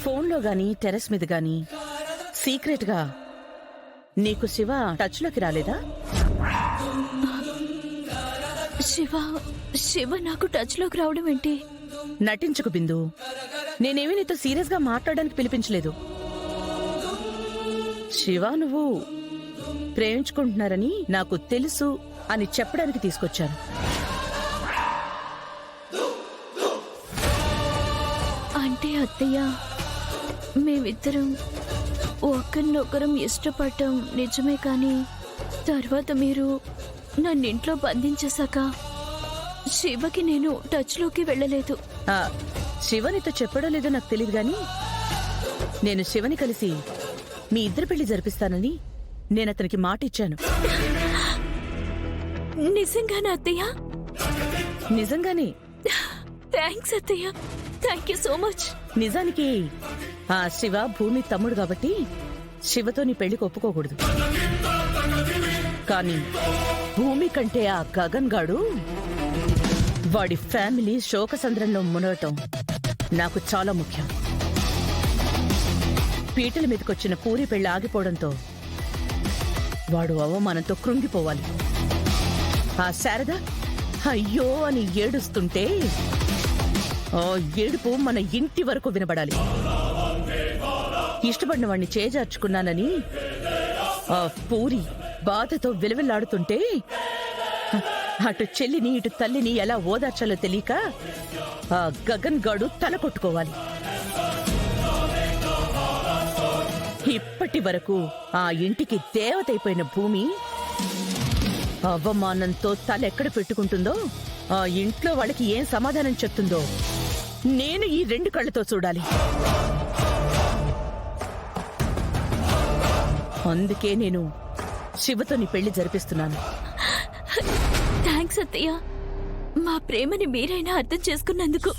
ఫోన్లో గాని టెర్రస్ మీద గాని సీక్రెట్గా నీకు శివ టచ్లోకి రాలేదా? శివ నాకు టచ్లోకి రావడం ఏంటి? నటించుకు బిందు. నేనేమీ నీతో సీరియస్గా మాట్లాడడానికి పిలిపించలేదు. శివ నువ్వు ప్రేమించుకుంటున్నారని నాకు తెలుసు అని చెప్పడానికి తీసుకొచ్చాను. అంటే అత్తయ్య, మేమిద్దరం ఒకరినొకరం ఇష్టపడటం నిజమే, కానీ తర్వాత మీరు నన్నింట్లో బంధించేశాక శివకి నేను టచ్లోకి వెళ్ళలేదు. శివనితో చెప్పడో లేదో నాకు తెలియదు గాని నేను శివని కలిసి మీ ఇద్దరి పెళ్లి జరిపిస్తానని నేను అతనికి మాట ఇచ్చాను. నిజంగానా అత్తయ్య? నిజంగానే. థ్యాంక్స్ అత్తయ్య, థ్యాంక్ యూ సో మచ్. నిజానికి ఆ శివ భూమి తమ్ముడు కాబట్టి శివతో నీ పెళ్లికి ఒప్పుకోకూడదు. కానీ భూమి కంటే ఆ గగన్ గాడు, వాడి ఫ్యామిలీ శోకసంద్రంలో మునగటం నాకు చాలా ముఖ్యం. పీటల మీదకొచ్చిన పూరి పెళ్లి ఆగిపోవడంతో వాడు అవమానంతో కృంగిపోవాలి. ఆ శారద అయ్యో అని ఏడుస్తుంటే ఆ ఏడుపు మన ఇంటి వరకు వినబడాలి. ఇష్టపడిన వాణ్ణి చేజార్చుకున్నానని ఆ పూరి బాధతో విలవిల్లాడుతుంటే అటు చెల్లిని ఇటు తల్లిని ఎలా ఓదార్చాలో తెలియక ఆ గగన్ గాడు తల కొట్టుకోవాలి. ఇప్పటి వరకు ఆ ఇంటికి దేవతైపోయిన భూమి అవమానంతో తల ఎక్కడ పెట్టుకుంటుందో, ఆ ఇంట్లో వాళ్ళకి ఏం సమాధానం చెప్తుందో నేను ఈ 2 కళ్ళతో చూడాలి. అందుకే నేను శివతో నీ పెళ్లి జరిపిస్తున్నాను. థ్యాంక్స్ అత్తయ్య, మా ప్రేమని మీరైనా అర్థం చేసుకున్నందుకు.